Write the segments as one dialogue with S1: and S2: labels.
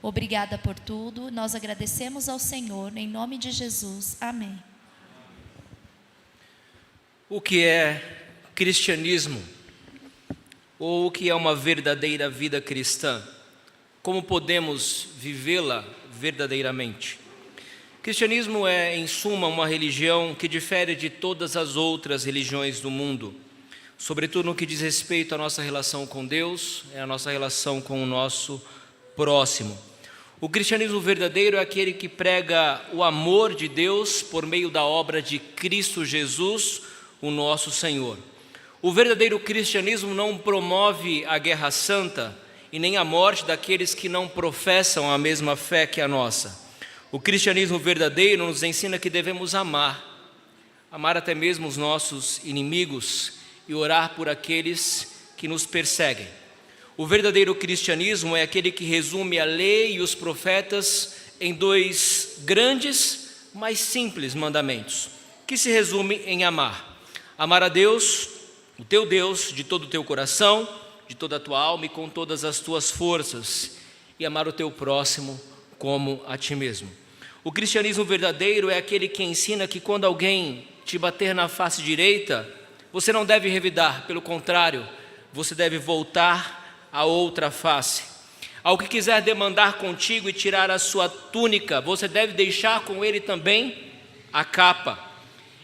S1: Obrigada por tudo, nós agradecemos ao Senhor, em nome de Jesus. Amém.
S2: O que é cristianismo? Ou o que é uma verdadeira vida cristã? Como podemos vivê-la verdadeiramente? Cristianismo é, em suma, uma religião que difere de todas as outras religiões do mundo, sobretudo no que diz respeito à nossa relação com Deus e à nossa relação com o nosso próximo. O cristianismo verdadeiro é aquele que prega o amor de Deus por meio da obra de Cristo Jesus, o nosso Senhor. O verdadeiro cristianismo não promove a guerra santa e nem a morte daqueles que não professam a mesma fé que a nossa. O cristianismo verdadeiro nos ensina que devemos amar até mesmo os nossos inimigos e orar por aqueles que nos perseguem. O verdadeiro cristianismo é aquele que resume a lei e os profetas em dois grandes, mas simples mandamentos, que se resume em amar. Amar a Deus, o teu Deus, de todo o teu coração, de toda a tua alma e com todas as tuas forças, e amar o teu próximo como a ti mesmo. O cristianismo verdadeiro é aquele que ensina que quando alguém te bater na face direita, você não deve revidar, pelo contrário, você deve voltar a outra face. Ao que quiser demandar contigo e tirar a sua túnica, você deve deixar com ele também a capa.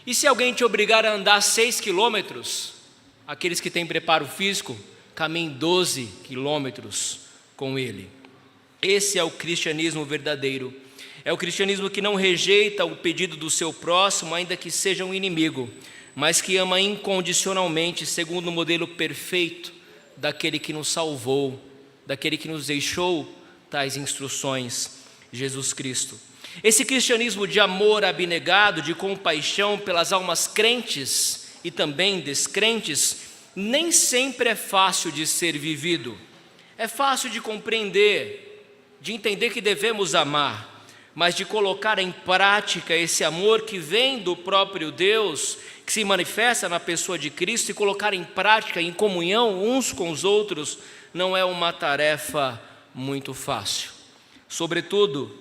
S2: E se alguém te obrigar a andar 6 quilômetros, aqueles que têm preparo físico, caminhem 12 quilômetros com ele. Esse é o cristianismo verdadeiro. É o cristianismo que não rejeita o pedido do seu próximo, ainda que seja um inimigo, mas que ama incondicionalmente, segundo o modelo perfeito daquele que nos salvou, daquele que nos deixou tais instruções, Jesus Cristo. Esse cristianismo de amor abnegado, de compaixão pelas almas crentes e também descrentes, nem sempre é fácil de ser vivido. É fácil de compreender, de entender que devemos amar, mas de colocar em prática esse amor que vem do próprio Deus, que se manifesta na pessoa de Cristo, e colocar em prática, em comunhão uns com os outros, não é uma tarefa muito fácil. Sobretudo,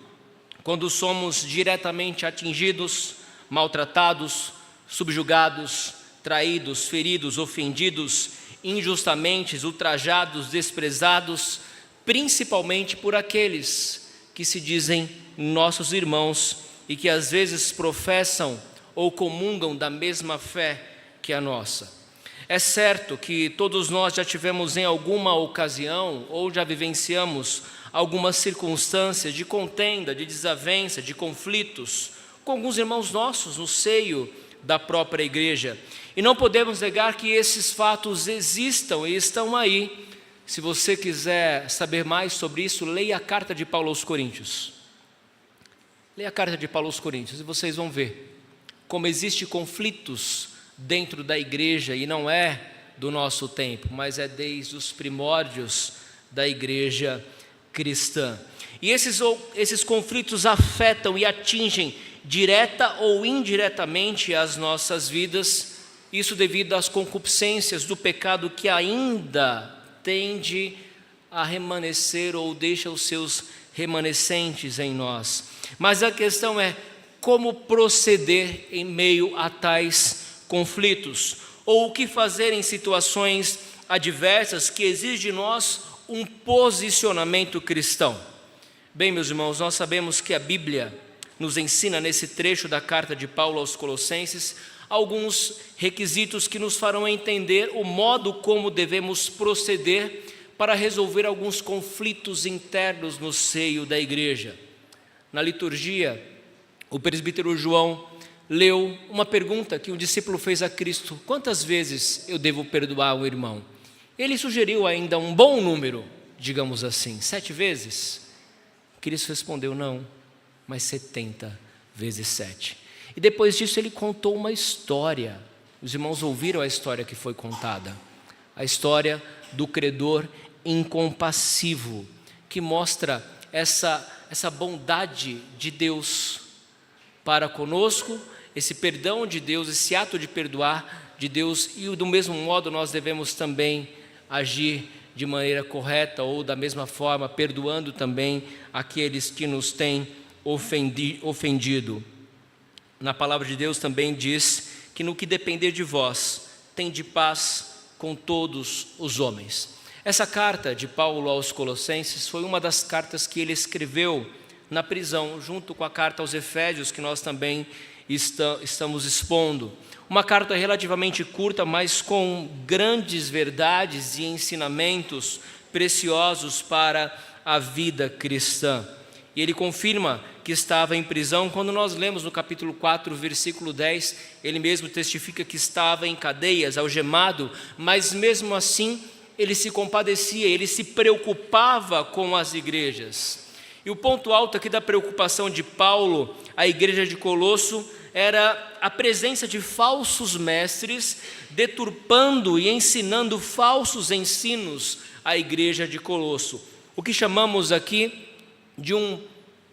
S2: quando somos diretamente atingidos, maltratados, subjugados, traídos, feridos, ofendidos, injustamente, ultrajados, desprezados, principalmente por aqueles que se dizem nossos irmãos e que às vezes professam ou comungam da mesma fé que a nossa. É certo que todos nós já tivemos em alguma ocasião ou já vivenciamos algumas circunstâncias de contenda, de desavença, de conflitos com alguns irmãos nossos no seio da própria igreja. E não podemos negar que esses fatos existam e estão aí. Se você quiser saber mais sobre isso, leia a carta de Paulo aos Coríntios. Leia a carta de Paulo aos Coríntios e vocês vão ver como existem conflitos dentro da igreja, e não é do nosso tempo, mas é desde os primórdios da igreja cristã. E esses conflitos afetam e atingem direta ou indiretamente as nossas vidas, isso devido às concupiscências do pecado que ainda tende a remanescer ou deixa os seus remanescentes em nós. Mas a questão é como proceder em meio a tais conflitos, ou o que fazer em situações adversas que exigem de nós um posicionamento cristão. Bem, meus irmãos, nós sabemos que a Bíblia nos ensina nesse trecho da carta de Paulo aos Colossenses alguns requisitos que nos farão entender o modo como devemos proceder para resolver alguns conflitos internos no seio da igreja. Na liturgia, o presbítero João leu uma pergunta que um discípulo fez a Cristo: quantas vezes eu devo perdoar um irmão? Ele sugeriu ainda um bom número, digamos assim, 7 vezes. Cristo respondeu: não, mas 70 vezes 7. E depois disso ele contou uma história. Os irmãos ouviram a história que foi contada, a história do credor incompassivo, que mostra essa bondade de Deus para conosco, esse perdão de Deus, esse ato de perdoar de Deus, e do mesmo modo nós devemos também agir de maneira correta ou da mesma forma, perdoando também aqueles que nos têm ofendido. Na palavra de Deus também diz que no que depender de vós, tende paz com todos os homens. Essa carta de Paulo aos Colossenses foi uma das cartas que ele escreveu na prisão, junto com a carta aos Efésios, que nós também estamos expondo. Uma carta relativamente curta, mas com grandes verdades e ensinamentos preciosos para a vida cristã. E ele confirma que estava em prisão. Quando nós lemos no capítulo 4, versículo 10, ele mesmo testifica que estava em cadeias, algemado, mas mesmo assim ele se compadecia, ele se preocupava com as igrejas. E o ponto alto aqui da preocupação de Paulo, a igreja de Colosso, era a presença de falsos mestres, deturpando e ensinando falsos ensinos à igreja de Colosso. O que chamamos aqui de um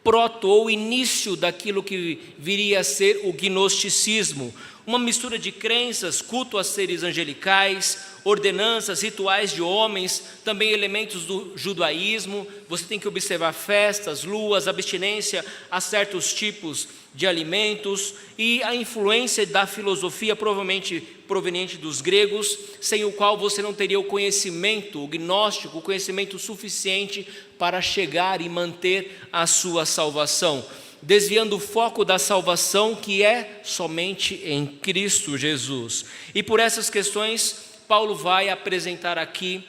S2: proto ou início daquilo que viria a ser o gnosticismo, uma mistura de crenças, culto a seres angelicais, ordenanças, rituais de homens, também elementos do judaísmo. Você tem que observar festas, luas, abstinência a certos tipos de alimentos e a influência da filosofia, provavelmente proveniente dos gregos, sem o qual você não teria o conhecimento, o gnóstico, o conhecimento suficiente para chegar e manter a sua salvação, desviando o foco da salvação, que é somente em Cristo Jesus. E por essas questões, Paulo vai apresentar aqui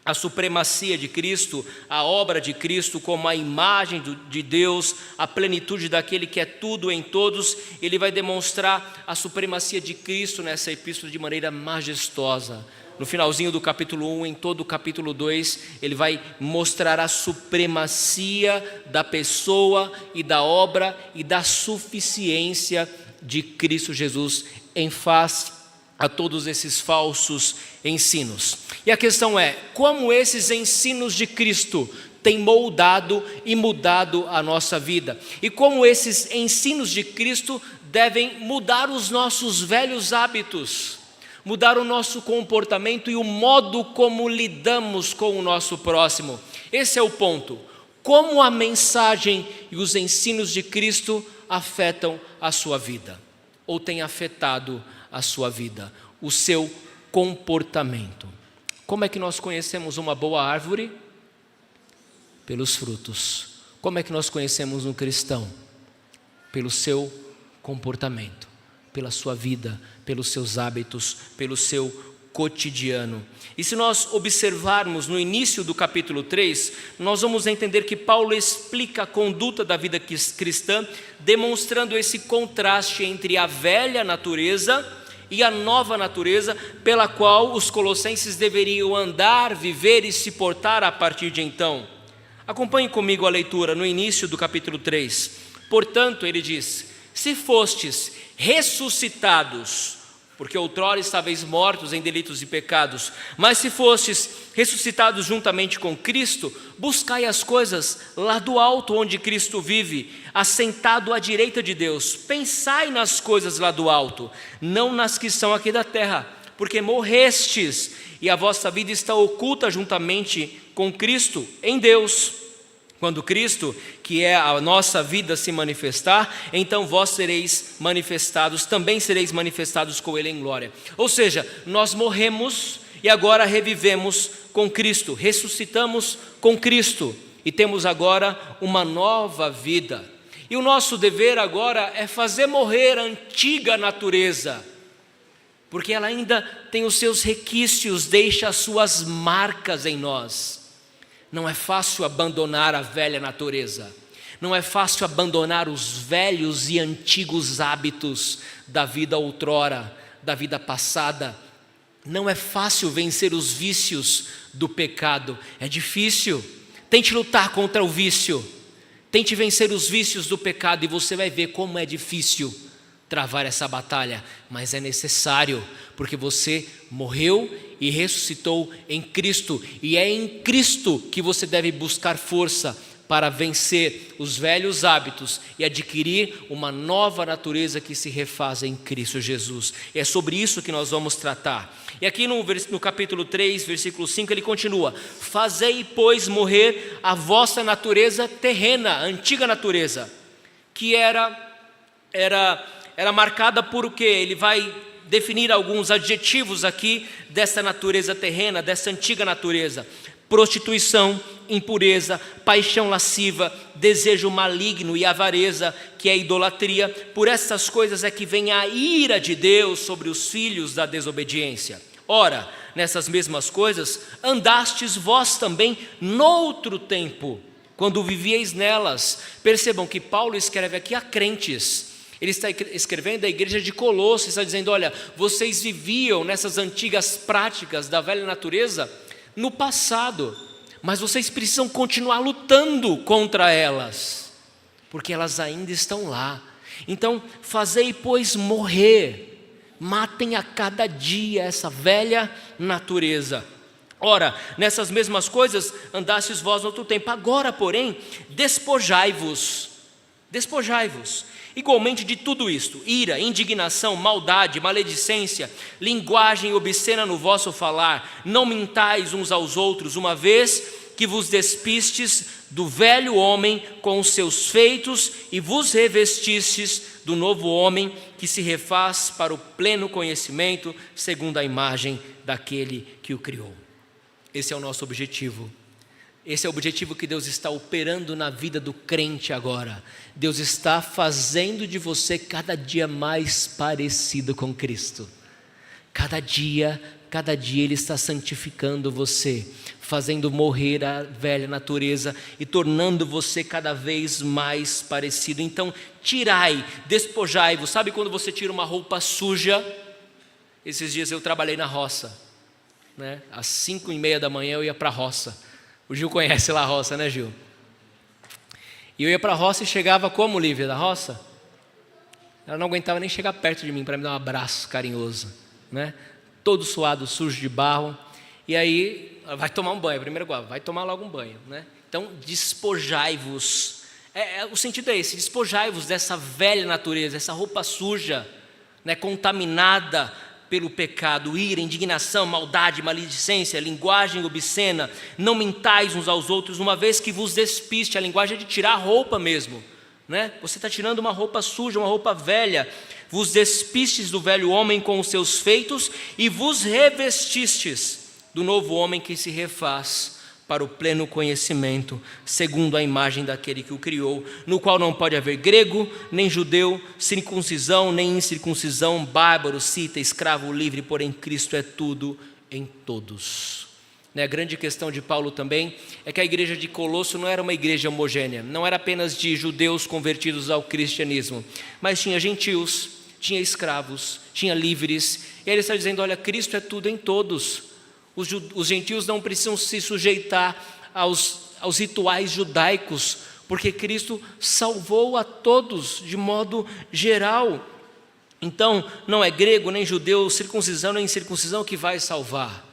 S2: a supremacia de Cristo, a obra de Cristo como a imagem de Deus, a plenitude daquele que é tudo em todos. Ele vai demonstrar a supremacia de Cristo nessa epístola de maneira majestosa. No finalzinho do capítulo 1, em todo o capítulo 2, ele vai mostrar a supremacia da pessoa e da obra e da suficiência de Cristo Jesus em face a todos esses falsos ensinos. E a questão é, como esses ensinos de Cristo têm moldado e mudado a nossa vida? E como esses ensinos de Cristo devem mudar os nossos velhos hábitos, mudar o nosso comportamento e o modo como lidamos com o nosso próximo? Esse é o ponto. Como a mensagem e os ensinos de Cristo afetam a sua vida, ou têm afetado a sua vida, o seu comportamento. Como é que nós conhecemos uma boa árvore? Pelos frutos. Como é que nós conhecemos um cristão? Pelo seu comportamento, pela sua vida, pelos seus hábitos, pelo seu cotidiano. E se nós observarmos no início do capítulo 3, nós vamos entender que Paulo explica a conduta da vida cristã, demonstrando esse contraste entre a velha natureza e a nova natureza pela qual os colossenses deveriam andar, viver e se portar a partir de então. Acompanhe comigo a leitura no início do capítulo 3. Portanto, ele diz: se fostes ressuscitados, porque outrora estáveis mortos em delitos e pecados, mas se fostes ressuscitados juntamente com Cristo, buscai as coisas lá do alto, onde Cristo vive, assentado à direita de Deus. Pensai nas coisas lá do alto, não nas que são aqui da terra, porque morrestes, e a vossa vida está oculta juntamente com Cristo em Deus. Quando Cristo, que é a nossa vida, se manifestar, então vós sereis manifestados, também sereis manifestados com Ele em glória. Ou seja, nós morremos e agora revivemos com Cristo, ressuscitamos com Cristo e temos agora uma nova vida. E o nosso dever agora é fazer morrer a antiga natureza, porque ela ainda tem os seus requisitos, deixa as suas marcas em nós. Não é fácil abandonar a velha natureza, não é fácil abandonar os velhos e antigos hábitos da vida outrora, da vida passada. Não é fácil vencer os vícios do pecado, é difícil. Tente lutar contra o vício, tente vencer os vícios do pecado e você vai ver como é difícil travar essa batalha, mas é necessário, porque você morreu e ressuscitou em Cristo, e é em Cristo que você deve buscar força para vencer os velhos hábitos e adquirir uma nova natureza que se refaz em Cristo Jesus. É sobre isso que nós vamos tratar. E aqui no capítulo 3, versículo 5, ele continua: fazei, pois, morrer a vossa natureza terrena, a antiga natureza, que era marcada por o quê? Ele vai definir alguns adjetivos aqui dessa natureza terrena, dessa antiga natureza: prostituição, impureza, paixão lasciva, desejo maligno e avareza, que é idolatria. Por essas coisas é que vem a ira de Deus sobre os filhos da desobediência. Ora, nessas mesmas coisas andastes vós também noutro tempo, quando vivieis nelas. Percebam que Paulo escreve aqui a crentes. Ele está escrevendo à igreja de Colossos, está dizendo: olha, vocês viviam nessas antigas práticas da velha natureza no passado, mas vocês precisam continuar lutando contra elas, porque elas ainda estão lá. Então, fazei, pois, morrer, matem a cada dia essa velha natureza. Ora, nessas mesmas coisas andastes vós no outro tempo. Agora, porém, despojai-vos, igualmente de tudo isto: ira, indignação, maldade, maledicência, linguagem obscena no vosso falar. Não mintais uns aos outros, uma vez que vos despistes do velho homem com os seus feitos e vos revestistes do novo homem, que se refaz para o pleno conhecimento, segundo a imagem daquele que o criou. Esse é o nosso objetivo. Esse é o objetivo que Deus está operando na vida do crente agora. Deus está fazendo de você cada dia mais parecido com Cristo. Cada dia Ele está santificando você, fazendo morrer a velha natureza e tornando você cada vez mais parecido. Então, tirai, despojai-vos. Sabe quando você tira uma roupa suja? Esses dias eu trabalhei na roça, né? Às 5:30 da manhã eu ia para a roça. O Gil conhece lá a roça, né, Gil? E eu ia para a roça e chegava como, Lívia, da roça? Ela não aguentava nem chegar perto de mim para me dar um abraço carinhoso, né? Todo suado, sujo de barro. E aí, vai tomar um banho, primeiro vai tomar logo um banho, né? Então, despojai-vos. O sentido é esse: despojai-vos dessa velha natureza, essa roupa suja, né, contaminada pelo pecado. Ira, indignação, maldade, maledicência, linguagem obscena. Não mintais uns aos outros, uma vez que vos despiste. A linguagem é de tirar a roupa mesmo, né? Você está tirando uma roupa suja, uma roupa velha. Vos despistes do velho homem com os seus feitos e vos revestistes do novo homem, que se refaz para o pleno conhecimento, segundo a imagem daquele que o criou, no qual não pode haver grego, nem judeu, circuncisão, nem incircuncisão, bárbaro, cita, escravo, livre, porém Cristo é tudo em todos. A grande questão de Paulo também é que a igreja de Colosso não era uma igreja homogênea, não era apenas de judeus convertidos ao cristianismo, mas tinha gentios, tinha escravos, tinha livres. E ele está dizendo: olha, Cristo é tudo em todos. Os gentios não precisam se sujeitar aos rituais judaicos, porque Cristo salvou a todos de modo geral. Então, não é grego, nem judeu, circuncisão, nem incircuncisão que vai salvar,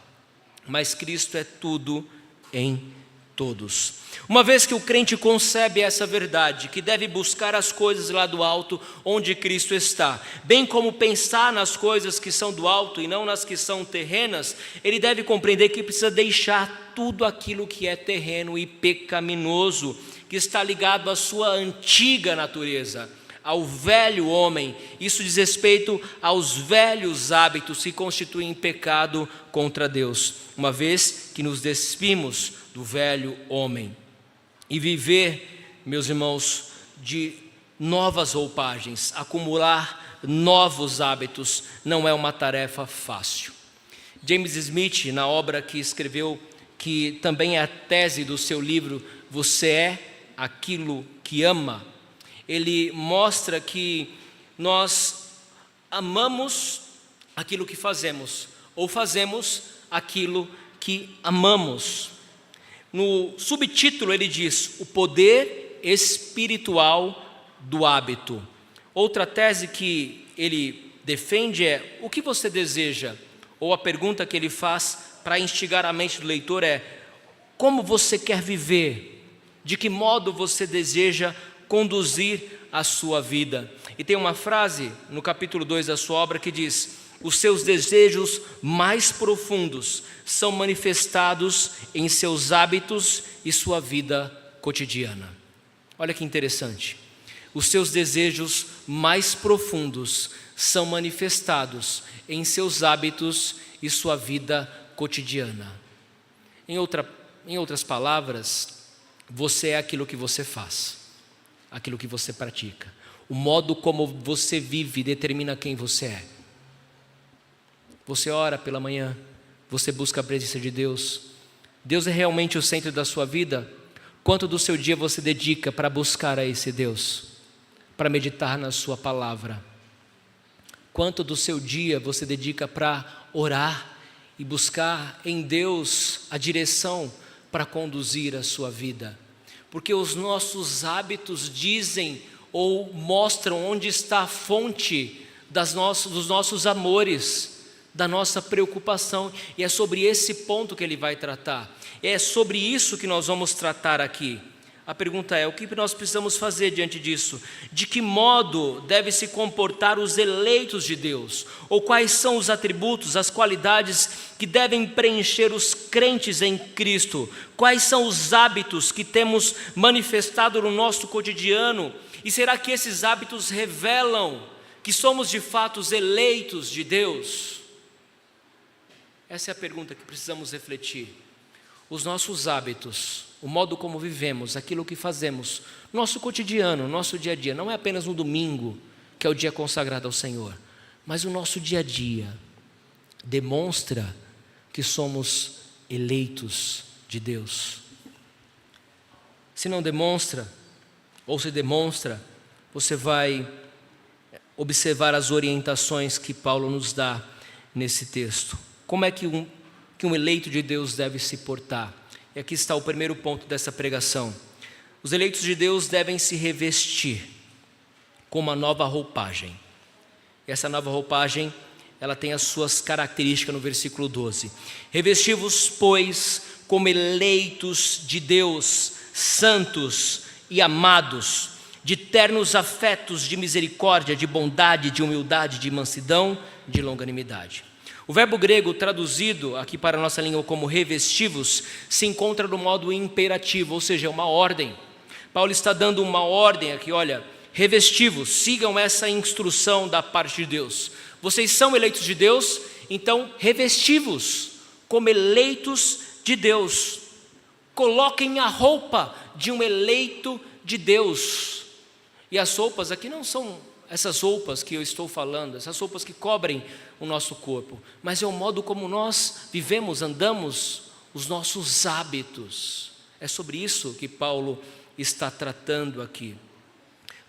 S2: mas Cristo é tudo em todos. Uma vez que o crente concebe essa verdade, que deve buscar as coisas lá do alto, onde Cristo está, bem como pensar nas coisas que são do alto e não nas que são terrenas, ele deve compreender que precisa deixar tudo aquilo que é terreno e pecaminoso, que está ligado à sua antiga natureza, ao velho homem. Isso diz respeito aos velhos hábitos que constituem pecado contra Deus, uma vez que nos despimos do velho homem. E viver, meus irmãos, de novas roupagens, acumular novos hábitos, não é uma tarefa fácil. James Smith, na obra que escreveu, que também é a tese do seu livro Você é Aquilo que Ama, ele mostra que nós amamos aquilo que fazemos, ou fazemos aquilo que amamos. No subtítulo ele diz: o poder espiritual do hábito. Outra tese que ele defende é: o que você deseja? Ou a pergunta que ele faz para instigar a mente do leitor é: como você quer viver? De que modo você deseja conduzir a sua vida? E tem uma frase no capítulo 2 da sua obra que diz: os seus desejos mais profundos são manifestados em seus hábitos e sua vida cotidiana. Olha que interessante. Os seus desejos mais profundos são manifestados em seus hábitos e sua vida cotidiana. Em outras palavras, você é aquilo que você faz, aquilo que você pratica. O modo como você vive determina quem você é. Você ora pela manhã, você busca a presença de Deus. Deus é realmente o centro da sua vida? Quanto do seu dia você dedica para buscar a esse Deus? Para meditar na sua palavra? Quanto do seu dia você dedica para orar e buscar em Deus a direção para conduzir a sua vida? Porque os nossos hábitos dizem ou mostram onde está a fonte dos nossos amores, da nossa preocupação, e é sobre esse ponto que ele vai tratar. É sobre isso que nós vamos tratar aqui. A pergunta é: o que nós precisamos fazer diante disso? De que modo devem se comportar os eleitos de Deus? Ou quais são os atributos, as qualidades que devem preencher os crentes em Cristo? Quais são os hábitos que temos manifestado no nosso cotidiano? E será que esses hábitos revelam que somos de fato os eleitos de Deus? Essa é a pergunta que precisamos refletir. Os nossos hábitos, o modo como vivemos, aquilo que fazemos, nosso cotidiano, nosso dia a dia, não é apenas no domingo, que é o dia consagrado ao Senhor, mas o nosso dia a dia demonstra que somos eleitos de Deus. Se não demonstra, ou se demonstra, você vai observar as orientações que Paulo nos dá nesse texto. Como é que um eleito de Deus deve se portar? E aqui está o primeiro ponto dessa pregação. Os eleitos de Deus devem se revestir com uma nova roupagem. E essa nova roupagem, ela tem as suas características no versículo 12. Revesti-vos, pois, como eleitos de Deus, santos e amados, de ternos afetos de misericórdia, de bondade, de humildade, de mansidão, de longanimidade. O verbo grego traduzido aqui para a nossa língua como revestivos se encontra no modo imperativo, ou seja, uma ordem. Paulo está dando uma ordem aqui, olha, revestivos, sigam essa instrução da parte de Deus. Vocês são eleitos de Deus, então revestivos como eleitos de Deus. Coloquem a roupa de um eleito de Deus. E as roupas aqui não são essas roupas que eu estou falando, essas roupas que cobrem o nosso corpo, mas é o modo como nós vivemos, andamos, os nossos hábitos. É sobre isso que Paulo está tratando aqui.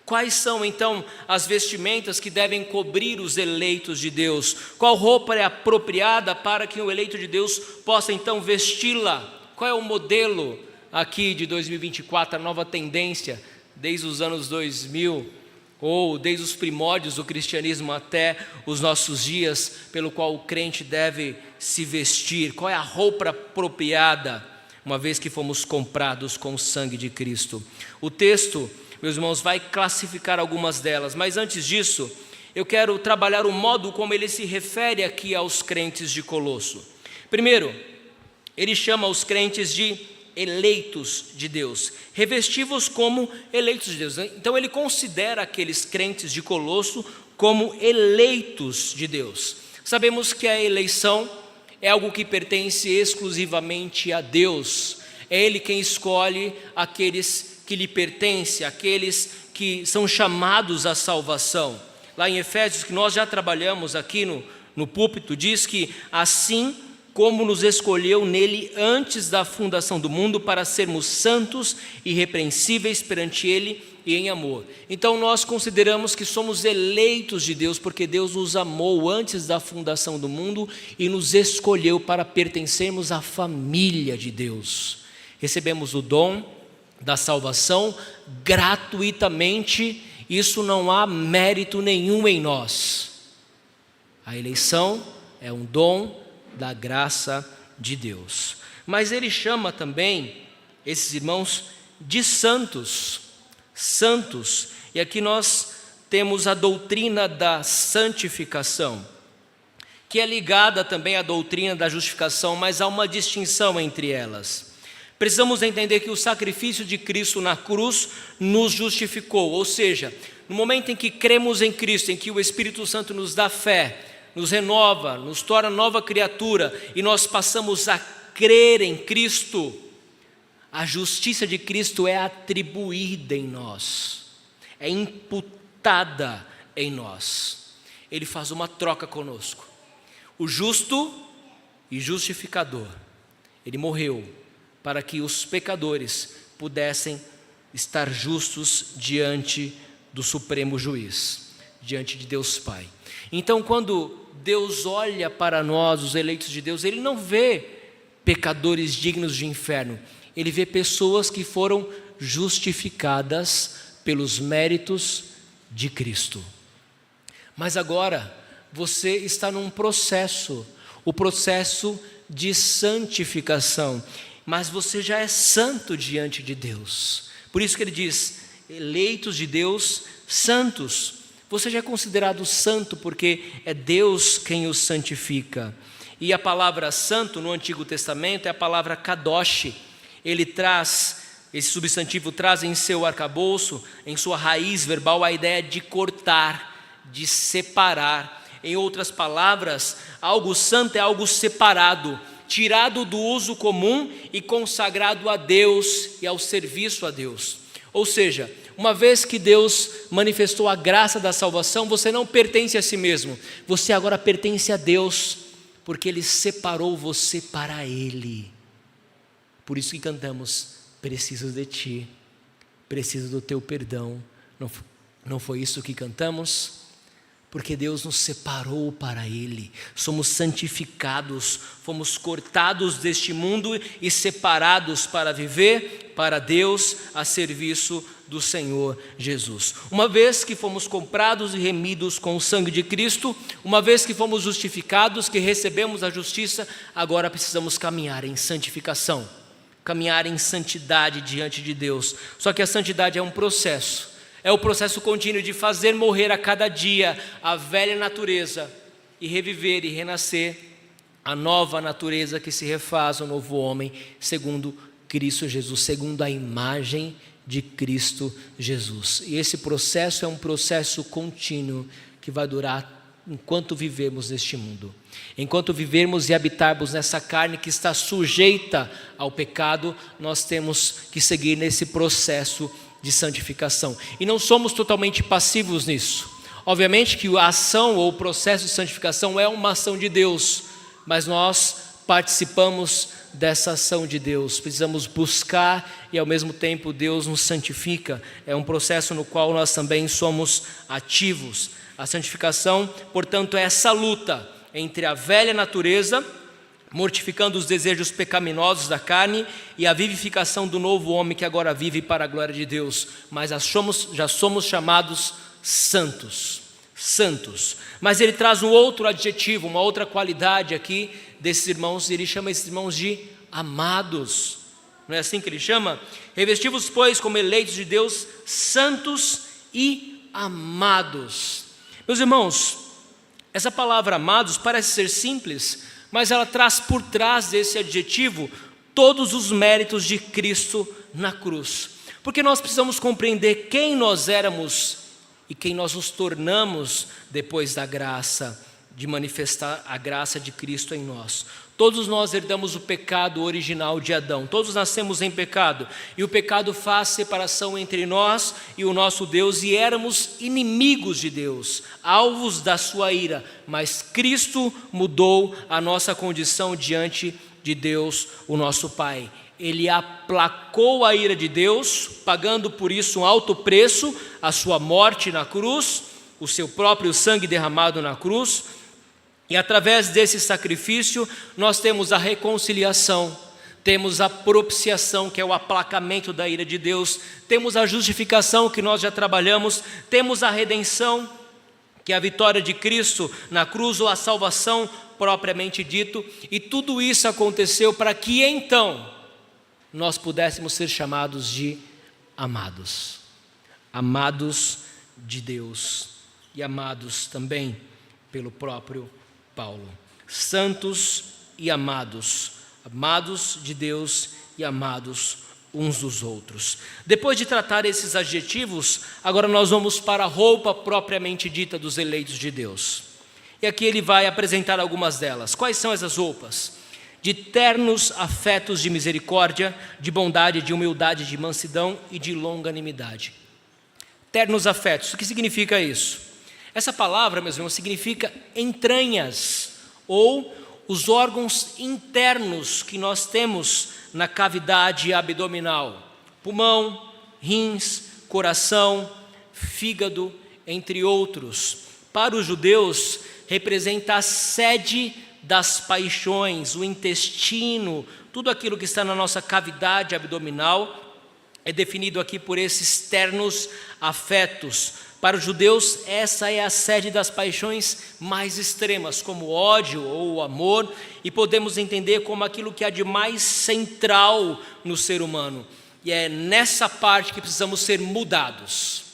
S2: Quais são então as vestimentas que devem cobrir os eleitos de Deus? Qual roupa é apropriada para que o eleito de Deus possa então vesti-la? Qual é o modelo aqui de 2024, a nova tendência, desde os anos 2000, ou desde os primórdios do cristianismo até os nossos dias, pelo qual o crente deve se vestir? Qual é a roupa apropriada, uma vez que fomos comprados com o sangue de Cristo? O texto, meus irmãos, vai classificar algumas delas, mas antes disso, eu quero trabalhar o modo como ele se refere aqui aos crentes de Colosso. Primeiro, ele chama os crentes de eleitos de Deus, revesti-vos como eleitos de Deus. Então ele considera aqueles crentes de Colosso como eleitos de Deus. Sabemos que a eleição é algo que pertence exclusivamente a Deus. É Ele quem escolhe aqueles que lhe pertencem, aqueles que são chamados à salvação. Lá em Efésios, que nós já trabalhamos aqui no púlpito, diz que assim como nos escolheu nele antes da fundação do mundo para sermos santos e irrepreensíveis perante ele e em amor. Então nós consideramos que somos eleitos de Deus porque Deus nos amou antes da fundação do mundo e nos escolheu para pertencermos à família de Deus. Recebemos o dom da salvação gratuitamente, isso não há mérito nenhum em nós. A eleição é um dom da graça de Deus. Mas ele chama também esses irmãos de santos. Santos. E aqui nós temos a doutrina da santificação, que é ligada também à doutrina da justificação, mas há uma distinção entre elas. Precisamos entender que o sacrifício de Cristo na cruz nos justificou, ou seja, no momento em que cremos em Cristo, em que o Espírito Santo nos dá fé, nos renova, nos torna nova criatura, e nós passamos a crer em Cristo, a justiça de Cristo é atribuída em nós, é imputada em nós. Ele faz uma troca conosco. O justo e justificador, ele morreu para que os pecadores pudessem estar justos diante do Supremo Juiz, diante de Deus Pai. Então, quando Deus olha para nós, os eleitos de Deus, Ele não vê pecadores dignos de inferno, Ele vê pessoas que foram justificadas pelos méritos de Cristo. Mas agora, você está num processo, o processo de santificação, mas você já é santo diante de Deus. Por isso que ele diz, eleitos de Deus, santos. Você já é considerado santo porque é Deus quem os santifica. E a palavra santo no Antigo Testamento é a palavra kadosh. Ele traz, esse substantivo traz em seu arcabouço, em sua raiz verbal, a ideia de cortar, de separar. Em outras palavras, algo santo é algo separado, tirado do uso comum e consagrado a Deus e ao serviço a Deus. Ou seja, uma vez que Deus manifestou a graça da salvação, você não pertence a si mesmo, você agora pertence a Deus, porque Ele separou você para Ele. Por isso que cantamos, preciso de Ti, preciso do Teu perdão. Não foi isso que cantamos? Porque Deus nos separou para Ele, somos santificados, fomos cortados deste mundo e separados para viver para Deus a serviço do Senhor Jesus. Uma vez que fomos comprados e remidos com o sangue de Cristo, uma vez que fomos justificados, que recebemos a justiça, agora precisamos caminhar em santificação, caminhar em santidade diante de Deus. Só que a santidade é um processo. É o processo contínuo de fazer morrer a cada dia a velha natureza e reviver e renascer a nova natureza que se refaz, o novo homem, segundo Cristo Jesus, segundo a imagem de Cristo Jesus. E esse processo é um processo contínuo que vai durar enquanto vivemos neste mundo. Enquanto vivermos e habitarmos nessa carne que está sujeita ao pecado, nós temos que seguir nesse processo de santificação. E não somos totalmente passivos nisso. Obviamente que a ação ou o processo de santificação é uma ação de Deus, mas nós participamos dessa ação de Deus. Precisamos buscar e ao mesmo tempo Deus nos santifica. É um processo no qual nós também somos ativos. A santificação, portanto, é essa luta entre a velha natureza, mortificando os desejos pecaminosos da carne, e a vivificação do novo homem que agora vive para a glória de Deus. Mas já somos chamados santos, santos. Mas ele traz um outro adjetivo, uma outra qualidade aqui desses irmãos, ele chama esses irmãos de amados. Não é assim que ele chama? Revestivos, pois, como eleitos de Deus, santos e amados. Meus irmãos, essa palavra amados parece ser simples, mas ela traz por trás desse adjetivo todos os méritos de Cristo na cruz. Porque nós precisamos compreender quem nós éramos e quem nós nos tornamos depois da graça, de manifestar a graça de Cristo em nós. Todos nós herdamos o pecado original de Adão, todos nascemos em pecado, e o pecado faz separação entre nós e o nosso Deus, e éramos inimigos de Deus, alvos da sua ira, mas Cristo mudou a nossa condição diante de Deus, o nosso Pai. Ele aplacou a ira de Deus, pagando por isso um alto preço, a sua morte na cruz, o seu próprio sangue derramado na cruz. E através desse sacrifício nós temos a reconciliação, temos a propiciação, que é o aplacamento da ira de Deus, temos a justificação, que nós já trabalhamos, temos a redenção, que é a vitória de Cristo na cruz, ou a salvação propriamente dito, e tudo isso aconteceu para que então nós pudéssemos ser chamados de amados. Amados de Deus e amados também pelo próprio Paulo. Santos e amados, amados de Deus e amados uns dos outros. Depois de tratar esses adjetivos, agora nós vamos para a roupa propriamente dita dos eleitos de Deus. E aqui ele vai apresentar algumas delas. Quais são essas roupas? De ternos afetos de misericórdia, de bondade, de humildade, de mansidão e de longanimidade. Ternos afetos, o que significa isso? Essa palavra, meus irmãos, significa entranhas, ou os órgãos internos que nós temos na cavidade abdominal. Pulmão, rins, coração, fígado, entre outros. Para os judeus, representa a sede das paixões, o intestino, tudo aquilo que está na nossa cavidade abdominal é definido aqui por esses ternos afetos. Para os judeus, essa é a sede das paixões mais extremas, como o ódio ou o amor, e podemos entender como aquilo que há de mais central no ser humano. E é nessa parte que precisamos ser mudados.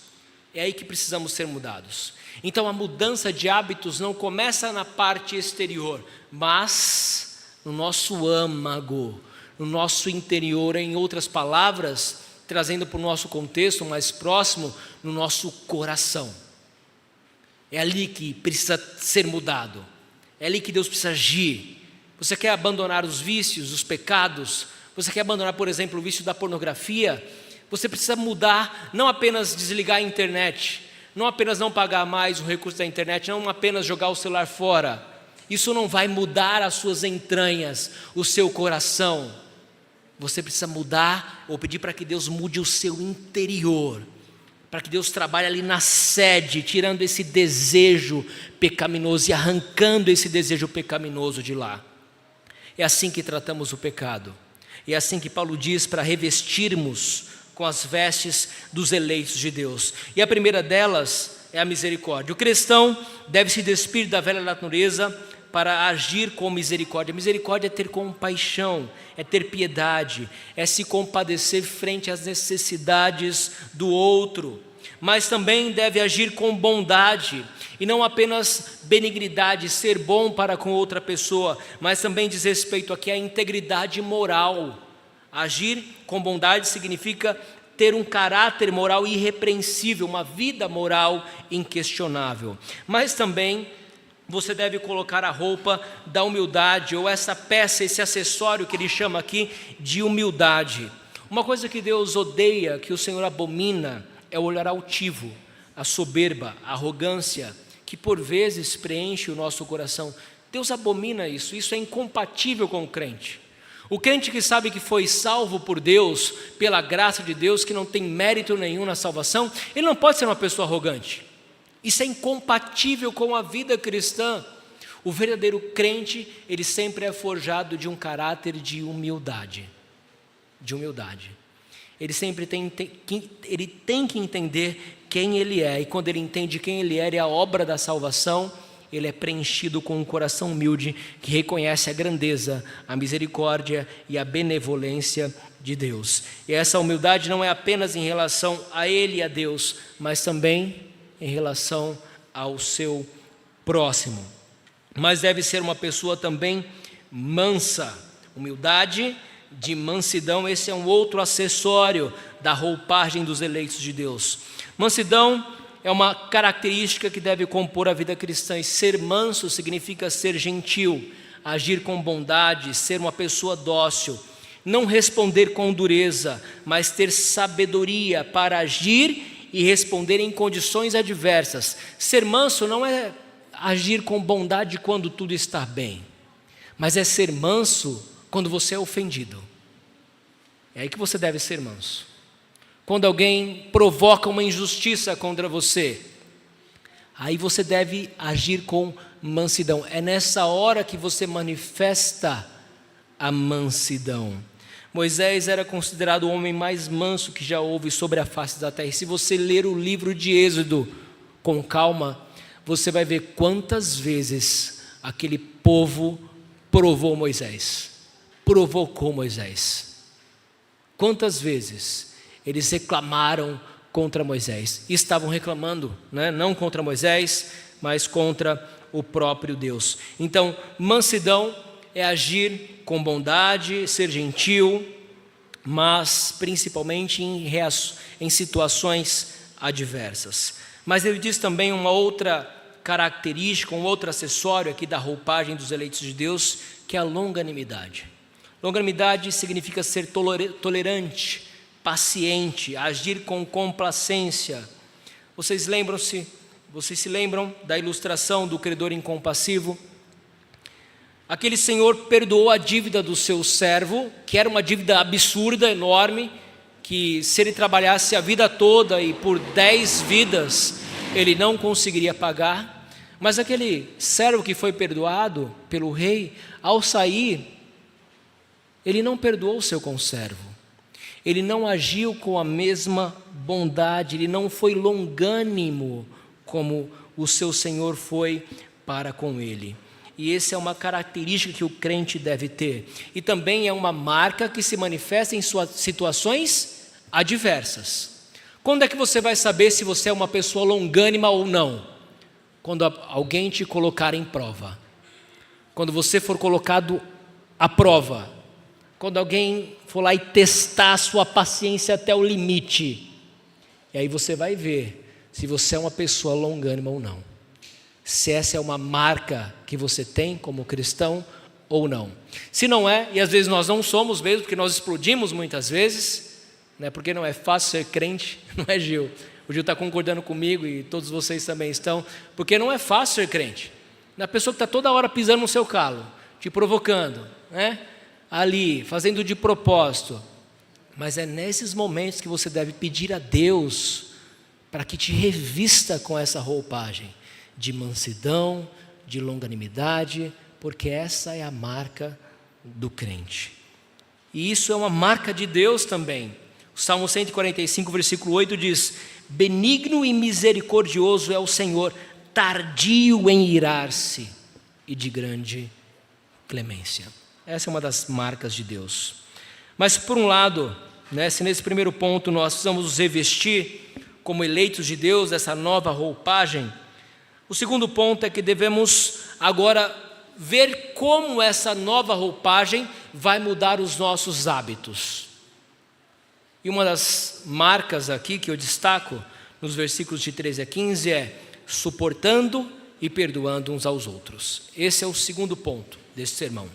S2: É aí que precisamos ser mudados. Então a mudança de hábitos não começa na parte exterior, mas no nosso âmago, no nosso interior, em outras palavras, trazendo para o nosso contexto mais próximo, no nosso coração. É ali que precisa ser mudado, é ali que Deus precisa agir. Você quer abandonar os vícios, os pecados, você quer abandonar, por exemplo, o vício da pornografia, você precisa mudar, não apenas desligar a internet, não apenas não pagar mais o recurso da internet, não apenas jogar o celular fora. Isso não vai mudar as suas entranhas, o seu coração. Você precisa mudar ou pedir para que Deus mude o seu interior, para que Deus trabalhe ali na sede, tirando esse desejo pecaminoso e arrancando esse desejo pecaminoso de lá. É assim que tratamos o pecado. É assim que Paulo diz para revestirmos com as vestes dos eleitos de Deus. E a primeira delas é a misericórdia. O cristão deve se despir da velha natureza para agir com misericórdia. Misericórdia é ter compaixão, é ter piedade, é se compadecer frente às necessidades do outro. Mas também deve agir com bondade, e não apenas benignidade, ser bom para com outra pessoa, mas também diz respeito aqui à integridade moral. Agir com bondade significa ter um caráter moral irrepreensível, uma vida moral inquestionável. Mas também você deve colocar a roupa da humildade, ou essa peça, esse acessório que ele chama aqui de humildade. Uma coisa que Deus odeia, que o Senhor abomina, é o olhar altivo, a soberba, a arrogância, que por vezes preenche o nosso coração. Deus abomina isso, isso é incompatível com o crente. O crente que sabe que foi salvo por Deus, pela graça de Deus, que não tem mérito nenhum na salvação, ele não pode ser uma pessoa arrogante. Isso é incompatível com a vida cristã. O verdadeiro crente, ele sempre é forjado de um caráter de humildade. De humildade. Ele sempre tem que entender quem ele é. E quando ele entende quem ele é e a obra da salvação, ele é preenchido com um coração humilde que reconhece a grandeza, a misericórdia e a benevolência de Deus. E essa humildade não é apenas em relação a ele e a Deus, mas também em relação ao seu próximo. Mas deve ser uma pessoa também mansa. Humildade de mansidão, esse é um outro acessório da roupagem dos eleitos de Deus. Mansidão é uma característica que deve compor a vida cristã, e ser manso significa ser gentil, agir com bondade, ser uma pessoa dócil, não responder com dureza, mas ter sabedoria para agir e responder em condições adversas. Ser manso não é agir com bondade quando tudo está bem, mas é ser manso quando você é ofendido. É aí que você deve ser manso. Quando alguém provoca uma injustiça contra você, aí você deve agir com mansidão. É nessa hora que você manifesta a mansidão. Moisés era considerado o homem mais manso que já houve sobre a face da terra. E se você ler o livro de Êxodo com calma, você vai ver quantas vezes aquele povo provou Moisés, provocou Moisés. Quantas vezes eles reclamaram contra Moisés. E estavam reclamando, né? Não contra Moisés, mas contra o próprio Deus. Então, mansidão é agir com bondade, ser gentil, mas principalmente em situações adversas. Mas ele diz também uma outra característica, um outro acessório aqui da roupagem dos eleitos de Deus, que é a longanimidade. Longanimidade significa ser tolerante, paciente, agir com complacência. Vocês se lembram da ilustração do credor incompassivo? Aquele senhor perdoou a dívida do seu servo, que era uma dívida absurda, enorme, que se ele trabalhasse a vida toda e por 10 vidas, ele não conseguiria pagar. Mas aquele servo que foi perdoado pelo rei, ao sair, ele não perdoou o seu conservo. Ele não agiu com a mesma bondade, ele não foi longânimo como o seu senhor foi para com ele. E essa é uma característica que o crente deve ter. E também é uma marca que se manifesta em suas situações adversas. Quando é que você vai saber se você é uma pessoa longânima ou não? Quando alguém te colocar em prova. Quando você for colocado à prova. Quando alguém for lá e testar a sua paciência até o limite. E aí você vai ver se você é uma pessoa longânima ou não. Se essa é uma marca que você tem como cristão ou não. Se não é, e às vezes nós não somos mesmo, porque nós explodimos muitas vezes, né, porque não é fácil ser crente, não é, Gil? O Gil está concordando comigo e todos vocês também estão, porque não é fácil ser crente. A pessoa que está toda hora pisando no seu calo, te provocando, né? Ali, fazendo de propósito. Mas é nesses momentos que você deve pedir a Deus para que te revista com essa roupagem de mansidão, de longanimidade, porque essa é a marca do crente. E isso é uma marca de Deus também. O Salmo 145, versículo 8 diz: benigno e misericordioso é o Senhor, tardio em irar-se e de grande clemência. Essa é uma das marcas de Deus. Mas por um lado, né, se nesse primeiro ponto nós precisamos nos revestir como eleitos de Deus, essa nova roupagem, o segundo ponto é que devemos agora ver como essa nova roupagem vai mudar os nossos hábitos. E uma das marcas aqui que eu destaco nos versículos de 13 a 15 é suportando e perdoando uns aos outros. Esse é o segundo ponto desse sermão.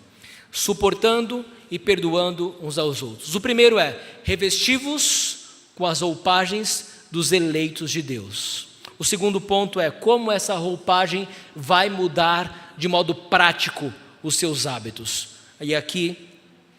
S2: Suportando e perdoando uns aos outros. O primeiro é revesti-vos com as roupagens dos eleitos de Deus. O segundo ponto é como essa roupagem vai mudar de modo prático os seus hábitos. E aqui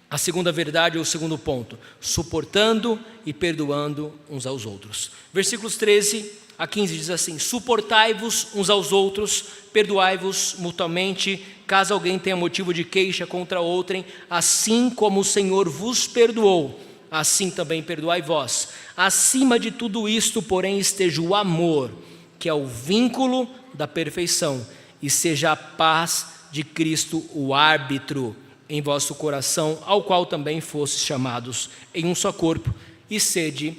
S2: a segunda verdade é o segundo ponto: suportando e perdoando uns aos outros. Versículos 13 a 15 diz assim: suportai-vos uns aos outros, perdoai-vos mutuamente, caso alguém tenha motivo de queixa contra outrem, assim como o Senhor vos perdoou, assim também perdoai vós. Acima de tudo isto, porém, esteja o amor, que é o vínculo da perfeição, e seja a paz de Cristo o árbitro em vosso coração, ao qual também fostes chamados em um só corpo, e sede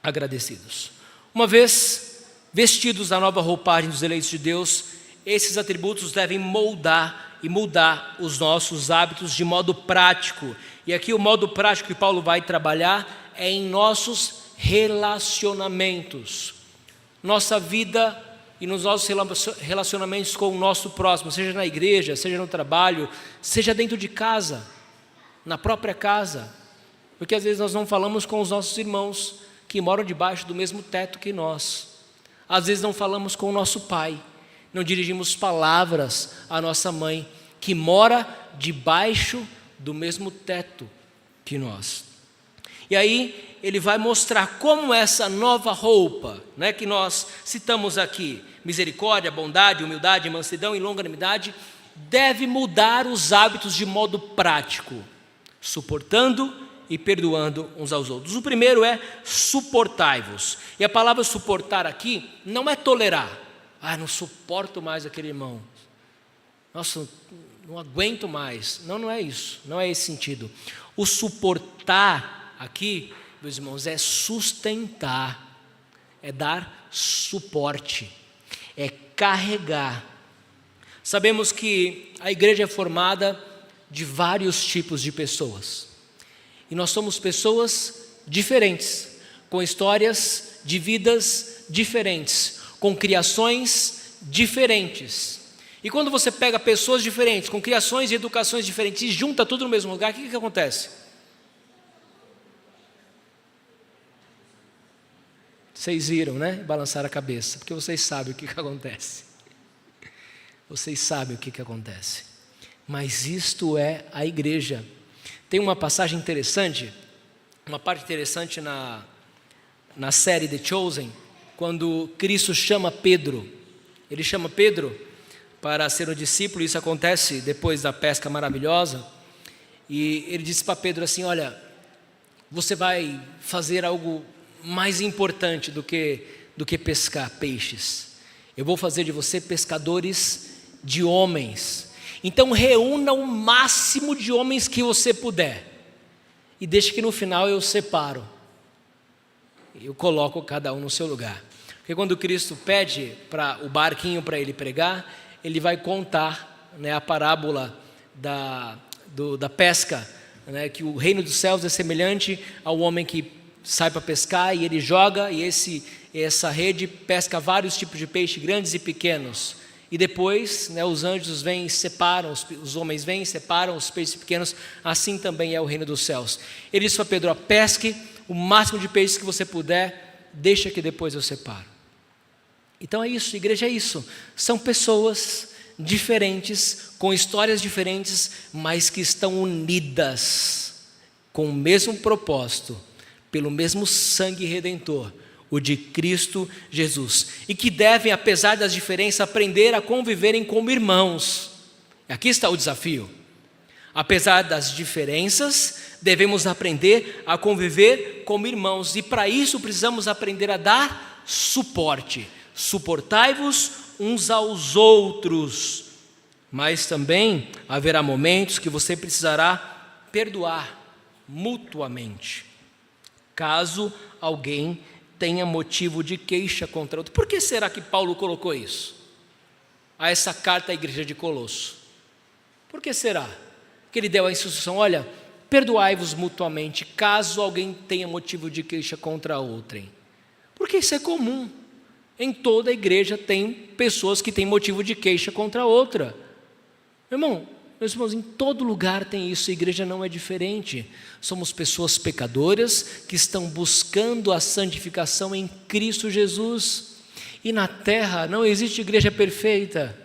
S2: agradecidos. Uma vez vestidos da nova roupagem dos eleitos de Deus, esses atributos devem moldar e mudar os nossos hábitos de modo prático. E aqui o modo prático que Paulo vai trabalhar é em nossos relacionamentos. Nossa vida e nos nossos relacionamentos com o nosso próximo, seja na igreja, seja no trabalho, seja dentro de casa, na própria casa. Porque às vezes nós não falamos com os nossos irmãos que moram debaixo do mesmo teto que nós. Às vezes não falamos com o nosso pai, não dirigimos palavras à nossa mãe, que mora debaixo do mesmo teto que nós. E aí ele vai mostrar como essa nova roupa, né, que nós citamos aqui, misericórdia, bondade, humildade, mansidão e longanimidade, deve mudar os hábitos de modo prático, suportando e perdoando uns aos outros. O primeiro é suportai-vos. E a palavra suportar aqui não é tolerar. Não suporto mais aquele irmão. Nossa, não aguento mais. Não é isso. Não é esse sentido. O suportar aqui meus irmãos, é sustentar, é dar suporte, é carregar. Sabemos que a igreja é formada de vários tipos de pessoas. E nós somos pessoas diferentes, com histórias de vidas diferentes, com criações diferentes. E quando você pega pessoas diferentes, com criações e educações diferentes, e junta tudo no mesmo lugar, o que acontece? Vocês viram, né? Balançaram a cabeça, porque vocês sabem o que acontece. Vocês sabem o que acontece. Mas isto é a igreja. Tem uma passagem interessante, uma parte interessante na série The Chosen, quando Cristo chama Pedro. Ele chama Pedro para ser um discípulo, isso acontece depois da pesca maravilhosa. E ele disse para Pedro assim: olha, você vai fazer algo mais importante do que pescar peixes. Eu vou fazer de você pescadores de homens. Então reúna o máximo de homens que você puder, e deixe que no final eu separo, eu coloco cada um no seu lugar. Porque quando Cristo pede para o barquinho para ele pregar, ele vai contar, né, a parábola da pesca, né, que o reino dos céus é semelhante ao homem que sai para pescar e ele joga, e essa rede pesca vários tipos de peixe, grandes e pequenos. E depois, né, os anjos vêm e separam, os homens vêm e separam os peixes pequenos. Assim também é o reino dos céus. Ele disse para Pedro: pesque o máximo de peixes que você puder, deixa que depois eu separo. Então é isso, igreja é isso. São pessoas diferentes, com histórias diferentes, mas que estão unidas com o mesmo propósito, pelo mesmo sangue redentor, o de Cristo Jesus, e que devem, apesar das diferenças, aprender a conviverem como irmãos. Aqui está o desafio. Apesar das diferenças, devemos aprender a conviver como irmãos, e para isso precisamos aprender a dar suporte. Suportai-vos uns aos outros, mas também haverá momentos que você precisará perdoar mutuamente, caso alguém tenha motivo de queixa contra outro. Por que será que Paulo colocou isso a essa carta à igreja de Colosso? Por que será que ele deu a instrução: olha, perdoai-vos mutuamente, caso alguém tenha motivo de queixa contra outrem? Porque isso é comum. Em toda a igreja tem pessoas que têm motivo de queixa contra outra. Meus irmãos, em todo lugar tem isso, a igreja não é diferente. Somos pessoas pecadoras que estão buscando a santificação em Cristo Jesus. E na terra não existe igreja perfeita.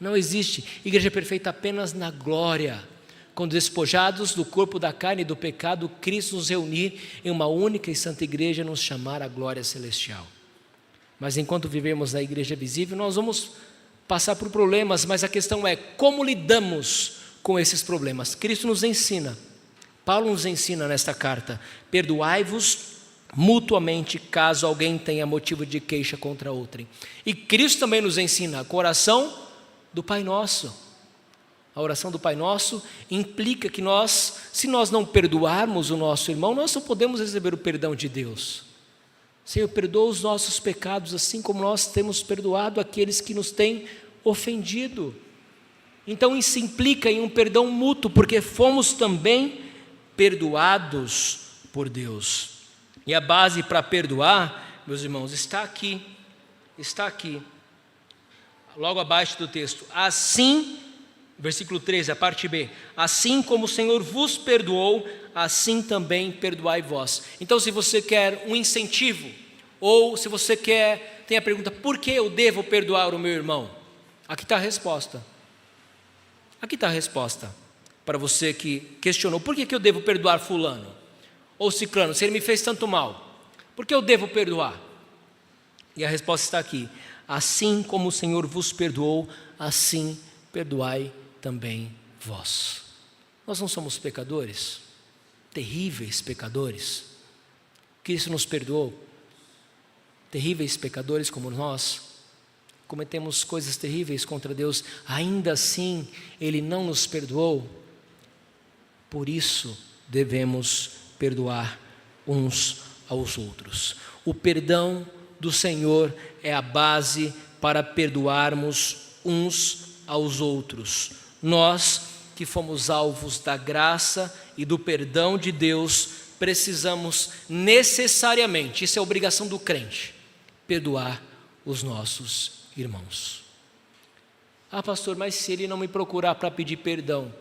S2: Não existe igreja perfeita, apenas na glória. Quando despojados do corpo da carne e do pecado, Cristo nos reunir em uma única e santa igreja e nos chamar à glória celestial. Mas enquanto vivemos na igreja visível, nós vamos passar por problemas, mas a questão é como lidamos com esses problemas. Cristo nos ensina, Paulo nos ensina nesta carta: perdoai-vos mutuamente, caso alguém tenha motivo de queixa contra outrem. E Cristo também nos ensina a oração do Pai Nosso. A oração do Pai Nosso implica que se nós não perdoarmos o nosso irmão, nós não podemos receber o perdão de Deus. Senhor, perdoa os nossos pecados, assim como nós temos perdoado aqueles que nos têm ofendido. Então isso implica em um perdão mútuo, porque fomos também perdoados por Deus. E a base para perdoar, meus irmãos, está aqui, logo abaixo do texto. Assim, versículo 13, a parte B: assim como o Senhor vos perdoou, assim também perdoai vós. Então, se você quer um incentivo, ou se você tem a pergunta: por que eu devo perdoar o meu irmão? Aqui está a resposta. Aqui está a resposta para você que questionou: por que eu devo perdoar fulano ou ciclano, se ele me fez tanto mal? Por que eu devo perdoar? E a resposta está aqui: assim como o Senhor vos perdoou, assim perdoai também vós. Nós não somos pecadores, terríveis pecadores? Cristo nos perdoou. Terríveis pecadores como nós, cometemos coisas terríveis contra Deus, ainda assim Ele não nos perdoou. Por isso devemos perdoar uns aos outros. O perdão do Senhor é a base para perdoarmos uns aos outros. Nós que fomos alvos da graça e do perdão de Deus, precisamos necessariamente, isso é obrigação do crente, perdoar os nossos irmãos. Ah, pastor, mas se ele não me procurar para pedir perdão,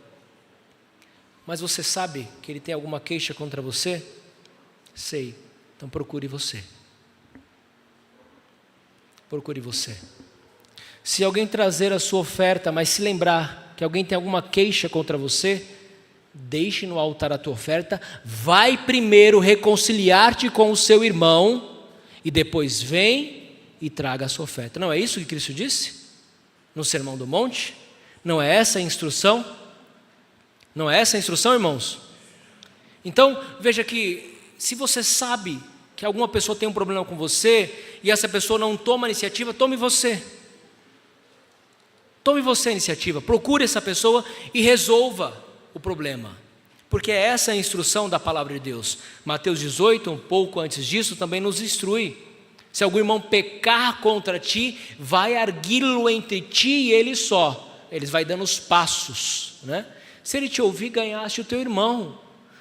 S2: mas você sabe que ele tem alguma queixa contra você? Sei, então procure você. Procure você. Se alguém trazer a sua oferta, mas se lembrar que alguém tem alguma queixa contra você, deixe no altar a tua oferta, vai primeiro reconciliar-te com o seu irmão e depois vem e traga a sua oferta. Não é isso que Cristo disse no Sermão do Monte? Não é essa a instrução? Não é essa a instrução, irmãos? Então, veja que se você sabe que alguma pessoa tem um problema com você e essa pessoa não toma a iniciativa, tome você. Tome você a iniciativa, procure essa pessoa e resolva o problema. Porque é essa a instrução da palavra de Deus. Mateus 18, um pouco antes disso, também nos instrui. Se algum irmão pecar contra ti, vai arguí-lo entre ti e ele só. Eles vai dando os passos, né? Se ele te ouvir, ganhaste o teu irmão.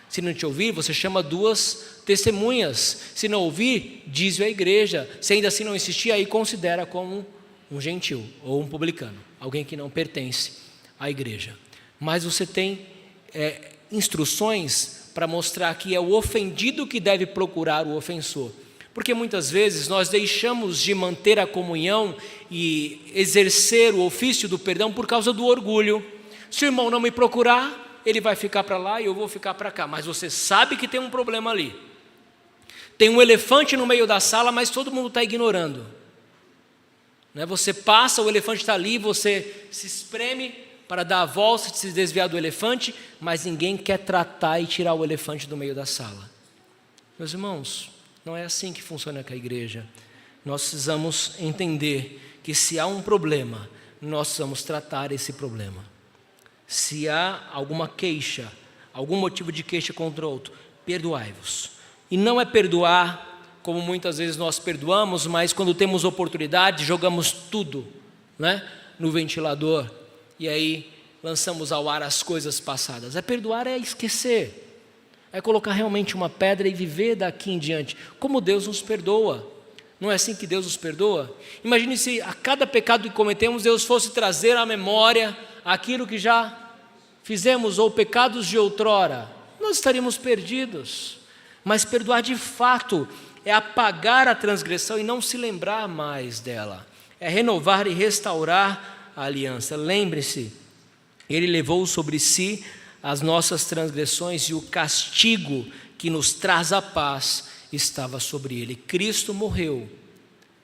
S2: Se não te ouvir, você chama 2 testemunhas. Se não ouvir, diz-o à igreja. Se ainda assim não insistir, aí considera como um gentil ou um publicano, alguém que não pertence à igreja. Mas você tem instruções para mostrar que é o ofendido que deve procurar o ofensor. Porque muitas vezes nós deixamos de manter a comunhão e exercer o ofício do perdão por causa do orgulho. Se o irmão não me procurar, ele vai ficar para lá e eu vou ficar para cá. Mas você sabe que tem um problema ali. Tem um elefante no meio da sala, mas todo mundo está ignorando. Você passa, o elefante está ali, você se espreme para dar a volta, se desviar do elefante, mas ninguém quer tratar e tirar o elefante do meio da sala. Meus irmãos, não é assim que funciona com a igreja. Nós precisamos entender que se há um problema, nós precisamos tratar esse problema. Se há alguma queixa, algum motivo de queixa contra o outro, perdoai-vos. E não é perdoar como muitas vezes nós perdoamos, mas quando temos oportunidade, jogamos tudo, no ventilador, e aí lançamos ao ar as coisas passadas. Perdoar é esquecer, é colocar realmente uma pedra e viver daqui em diante, como Deus nos perdoa. Não é assim que Deus nos perdoa? Imagine se a cada pecado que cometemos, Deus fosse trazer à memória aquilo que já fizemos, ou pecados de outrora, nós estaríamos perdidos. Mas perdoar de fato é apagar a transgressão e não se lembrar mais dela. É renovar e restaurar a aliança. Lembre-se, Ele levou sobre si as nossas transgressões e o castigo que nos traz a paz estava sobre Ele. Cristo morreu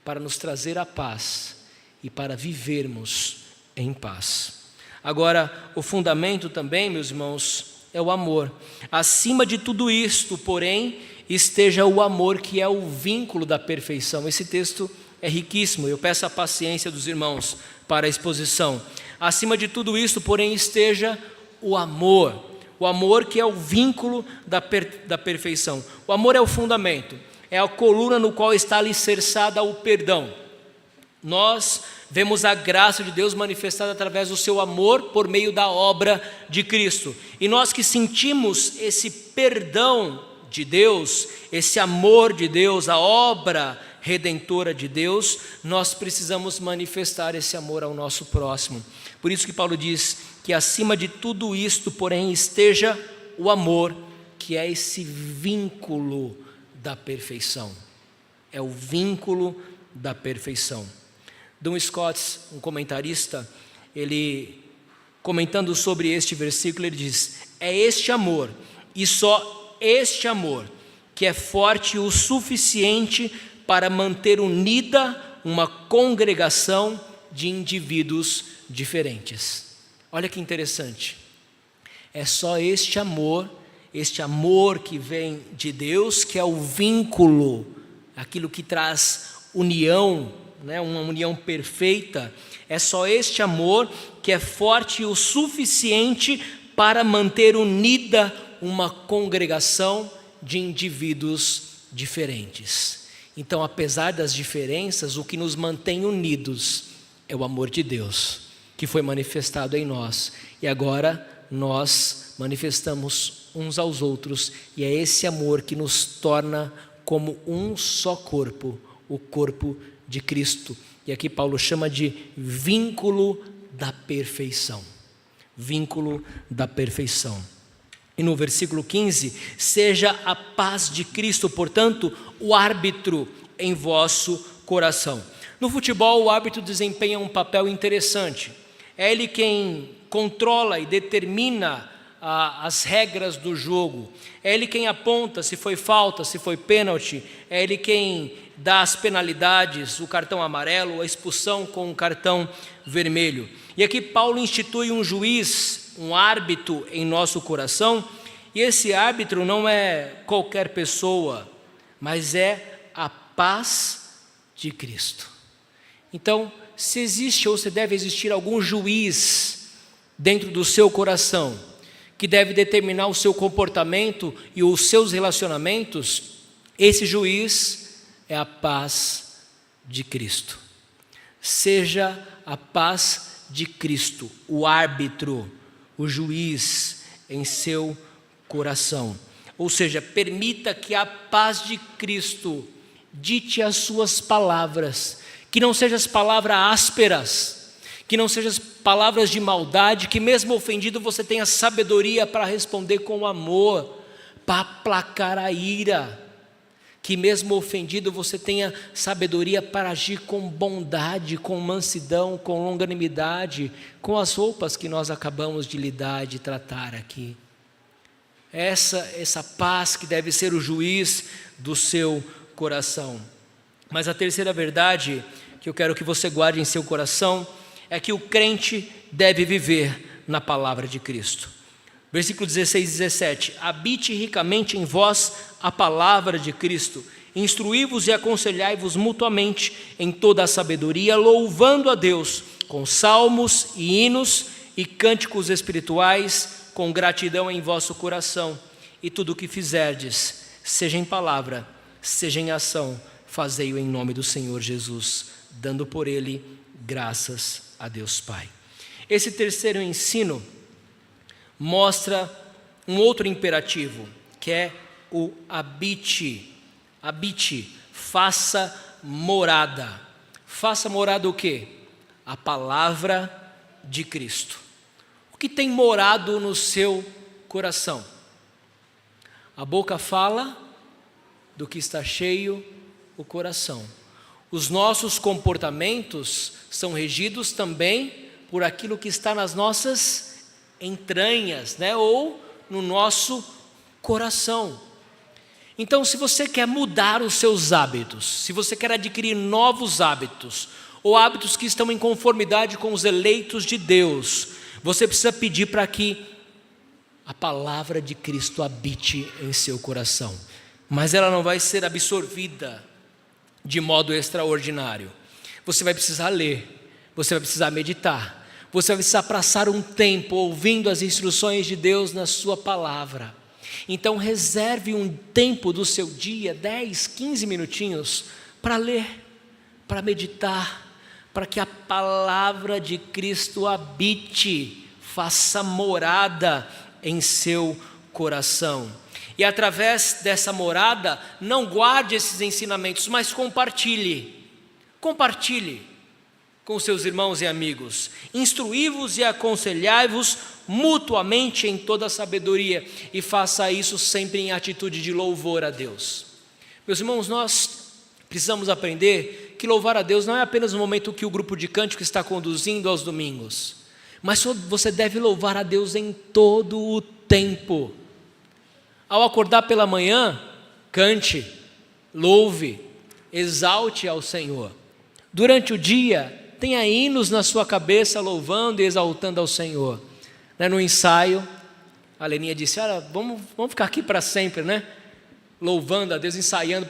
S2: para nos trazer a paz e para vivermos em paz. Agora, o fundamento também, meus irmãos, é o amor. Acima de tudo isto, porém, esteja o amor, que é o vínculo da perfeição. Esse texto é riquíssimo, eu peço a paciência dos irmãos para a exposição. Acima de tudo isto, porém, esteja o amor que é o vínculo da perfeição. O amor é o fundamento, é a coluna no qual está alicerçada o perdão. Nós vemos a graça de Deus manifestada através do seu amor por meio da obra de Cristo. E nós que sentimos esse perdão de Deus, esse amor de Deus, a obra redentora de Deus, nós precisamos manifestar esse amor ao nosso próximo. Por isso que Paulo diz que acima de tudo isto, porém, esteja o amor, que é esse vínculo da perfeição. É o vínculo da perfeição. Duns Scott, um comentarista, ele comentando sobre este versículo, ele diz: é este amor, e só este amor, que é forte o suficiente para manter unida uma congregação de indivíduos diferentes. Olha que interessante. É só este amor que vem de Deus, que é o vínculo, aquilo que traz união, uma união perfeita. É só este amor que é forte o suficiente para manter unida uma congregação de indivíduos diferentes. Então, apesar das diferenças, o que nos mantém unidos é o amor de Deus, que foi manifestado em nós. E agora nós manifestamos uns aos outros, e é esse amor que nos torna como um só corpo, o corpo de Cristo. E aqui Paulo chama de vínculo da perfeição. Vínculo da perfeição. E no versículo 15, seja a paz de Cristo, portanto, o árbitro em vosso coração. No futebol, o árbitro desempenha um papel interessante. É ele quem controla e determina as regras do jogo. É ele quem aponta se foi falta, se foi pênalti. É ele quem dá as penalidades, o cartão amarelo, a expulsão com o cartão vermelho. E aqui Paulo institui um juiz, um árbitro em nosso coração, e esse árbitro não é qualquer pessoa, mas é a paz de Cristo. Então, se existe ou se deve existir algum juiz dentro do seu coração, que deve determinar o seu comportamento e os seus relacionamentos, esse juiz é a paz de Cristo. Seja a paz de Cristo, o árbitro, o juiz em seu coração. Ou seja, permita que a paz de Cristo dite as suas palavras, que não sejam as palavras ásperas, que não sejam as palavras de maldade, que mesmo ofendido você tenha sabedoria para responder com amor, para aplacar a ira, que mesmo ofendido você tenha sabedoria para agir com bondade, com mansidão, com longanimidade, com as roupas que nós acabamos de lidar, de tratar aqui. Essa paz que deve ser o juiz do seu coração. Mas a terceira verdade que eu quero que você guarde em seu coração é que o crente deve viver na palavra de Cristo. Versículo 16 e 17: habite ricamente em vós a palavra de Cristo, instruí-vos e aconselhai-vos mutuamente em toda a sabedoria, louvando a Deus com salmos e hinos e cânticos espirituais, com gratidão em vosso coração, e tudo o que fizerdes, seja em palavra, seja em ação, fazei-o em nome do Senhor Jesus, dando por ele graças a Deus Pai. Esse terceiro ensino mostra um outro imperativo, que é o habite. Habite, faça morada. Faça morada o quê? A palavra de Cristo. O que tem morado no seu coração? A boca fala do que está cheio o coração. Os nossos comportamentos são regidos também por aquilo que está nas nossas entranhas, né? Ou no nosso coração. Então, se você quer mudar os seus hábitos, se você quer adquirir novos hábitos, ou hábitos que estão em conformidade com os eleitos de Deus, você precisa pedir para que a palavra de Cristo habite em seu coração. Mas ela não vai ser absorvida de modo extraordinário. Você vai precisar ler, você vai precisar meditar, você vai precisar passar um tempo ouvindo as instruções de Deus na sua palavra. Então reserve um tempo do seu dia, 10, 15 minutinhos, para ler, para meditar, para que a palavra de Cristo habite, faça morada em seu coração. E através dessa morada, não guarde esses ensinamentos, mas compartilhe. Compartilhe com seus irmãos e amigos. Instruí-vos e aconselhai-vos mutuamente em toda a sabedoria. E faça isso sempre em atitude de louvor a Deus. Meus irmãos, nós precisamos aprender que louvar a Deus não é apenas no momento que o grupo de cântico está conduzindo aos domingos. Mas você deve louvar a Deus em todo o tempo. Ao acordar pela manhã, cante, louve, exalte ao Senhor. Durante o dia, tenha hinos na sua cabeça, louvando e exaltando ao Senhor. No ensaio, a Leninha disse, vamos ficar aqui para sempre, né? Louvando a Deus, ensaiando.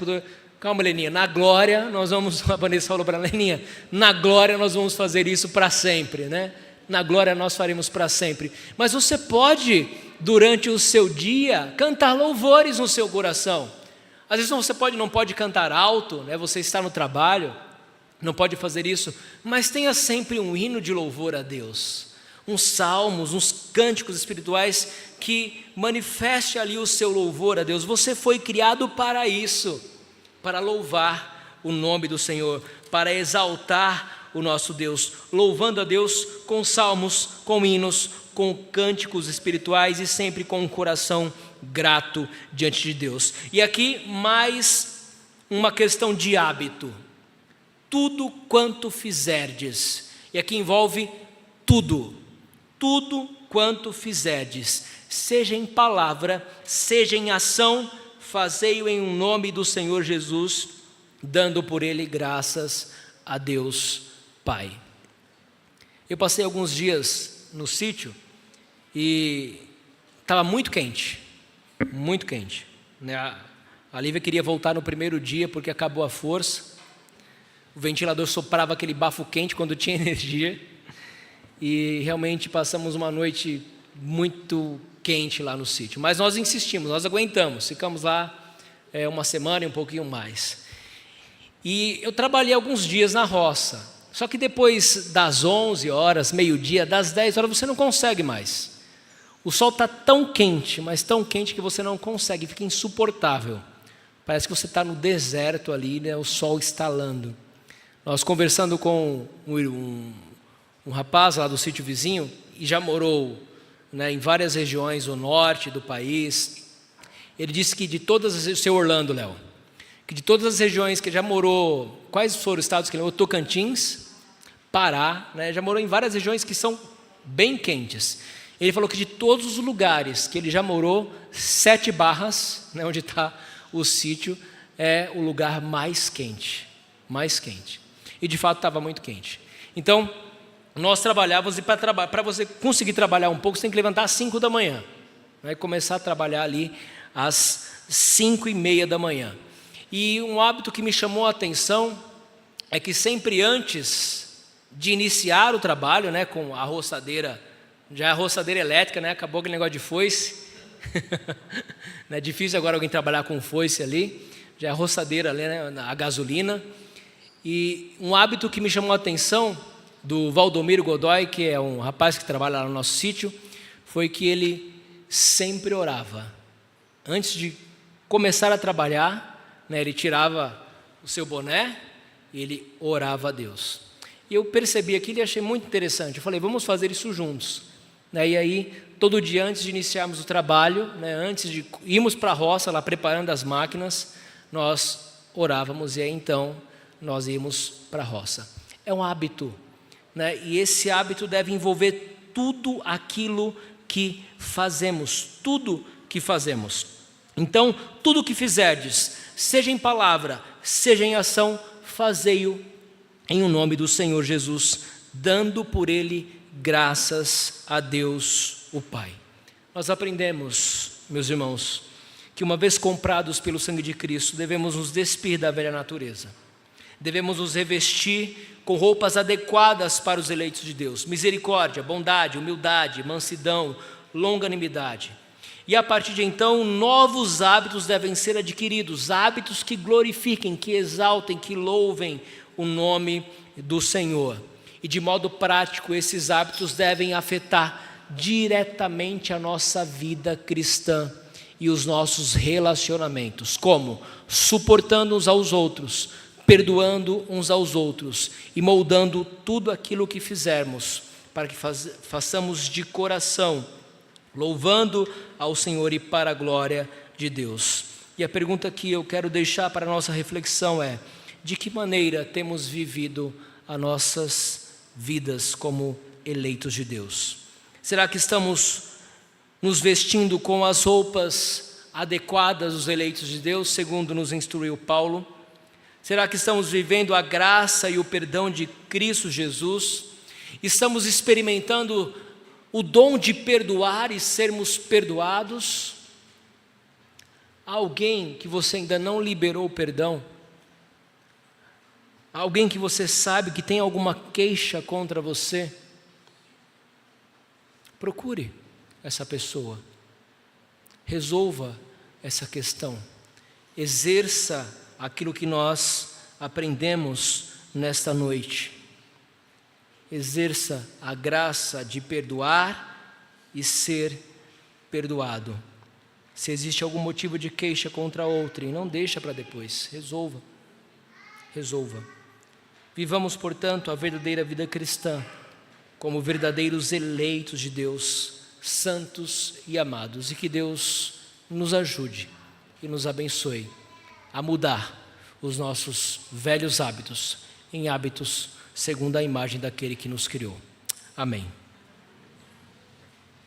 S2: Calma, Leninha, na glória nós vamos, a Vanessa falou para a Leninha, na glória nós vamos fazer isso para sempre, né? Na glória nós faremos para sempre. Mas você pode durante o seu dia, cantar louvores no seu coração. Às vezes você não pode cantar alto, né? Você está no trabalho, não pode fazer isso, mas tenha sempre um hino de louvor a Deus, uns salmos, uns cânticos espirituais que manifeste ali o seu louvor a Deus. Você foi criado para isso, para louvar o nome do Senhor, para exaltar o nosso Deus, louvando a Deus com salmos, com hinos, com cânticos espirituais e sempre com um coração grato diante de Deus. E aqui mais uma questão de hábito. Tudo quanto fizerdes, e aqui envolve tudo quanto fizerdes, seja em palavra, seja em ação, fazei-o em nome do Senhor Jesus, dando por ele graças a Deus Pai. Eu passei alguns dias no sítio e estava muito quente, né? A Lívia queria voltar no primeiro dia porque acabou a força. O ventilador soprava aquele bafo quente quando tinha energia. E realmente passamos uma noite muito quente lá no sítio. Mas nós insistimos, nós aguentamos. Ficamos lá uma semana e um pouquinho mais. E eu trabalhei alguns dias na roça. Só que depois das 11 horas, meio-dia, das 10 horas, você não consegue mais. O sol está tão quente, mas tão quente que você não consegue, fica insuportável. Parece que você está no deserto ali, né, o sol estalando. Nós conversando com um rapaz lá do sítio vizinho, e já morou, né, em várias regiões do norte do país. Ele disse que de todas as... Seu Orlando, Léo, que de todas as regiões que já morou, quais foram os estados que ele morou? Tocantins, Pará, né, já morou em várias regiões que são bem quentes. Ele falou que de todos os lugares que ele já morou, 7 Barras, né, onde está o sítio, é o lugar mais quente. E de fato estava muito quente. Então, nós trabalhávamos, e para você conseguir trabalhar um pouco, você tem que levantar às 5 da manhã. Né, começar a trabalhar ali às 5:30 da manhã. E um hábito que me chamou a atenção é que sempre antes de iniciar o trabalho, né, com a roçadeira, já a roçadeira elétrica, né, acabou aquele negócio de foice. É difícil agora alguém trabalhar com foice ali, já a roçadeira ali, né, a gasolina. E um hábito que me chamou a atenção do Valdomiro Godoy, que é um rapaz que trabalha lá no nosso sítio, foi que ele sempre orava. Antes de começar a trabalhar, né, ele tirava o seu boné e ele orava a Deus. E eu percebi aquilo e achei muito interessante. Eu falei, vamos fazer isso juntos. E aí, todo dia antes de iniciarmos o trabalho, né, antes de irmos para a roça, lá preparando as máquinas, nós orávamos e aí então nós íamos para a roça. É um hábito, né, e esse hábito deve envolver tudo aquilo que fazemos, tudo que fazemos. Então, tudo que fizerdes, seja em palavra, seja em ação, fazei-o em nome do Senhor Jesus, dando por ele graças a Deus o Pai. Nós aprendemos, meus irmãos, que uma vez comprados pelo sangue de Cristo, devemos nos despir da velha natureza. Devemos nos revestir com roupas adequadas para os eleitos de Deus. Misericórdia, bondade, humildade, mansidão, longanimidade. E a partir de então, novos hábitos devem ser adquiridos, hábitos que glorifiquem, que exaltem, que louvem o nome do Senhor. E de modo prático, esses hábitos devem afetar diretamente a nossa vida cristã e os nossos relacionamentos. Como? Suportando uns aos outros, perdoando uns aos outros e moldando tudo aquilo que fizermos, para que façamos de coração, louvando ao Senhor e para a glória de Deus. E a pergunta que eu quero deixar para a nossa reflexão é: de que maneira temos vivido as nossas vidas como eleitos de Deus? Será que estamos nos vestindo com as roupas adequadas dos eleitos de Deus, segundo nos instruiu Paulo? Será que estamos vivendo a graça e o perdão de Cristo Jesus? Estamos experimentando o dom de perdoar e sermos perdoados? Há alguém que você ainda não liberou o perdão? Há alguém que você sabe que tem alguma queixa contra você? Procure essa pessoa resolva essa questão. Exerça aquilo que nós aprendemos nesta noite. Exerça a graça de perdoar e ser perdoado. Se existe algum motivo de queixa contra outrem, não deixa para depois, resolva. Vivamos, portanto, a verdadeira vida cristã, como verdadeiros eleitos de Deus, santos e amados, e que Deus nos ajude e nos abençoe a mudar os nossos velhos hábitos em hábitos segundo a imagem daquele que nos criou. Amém.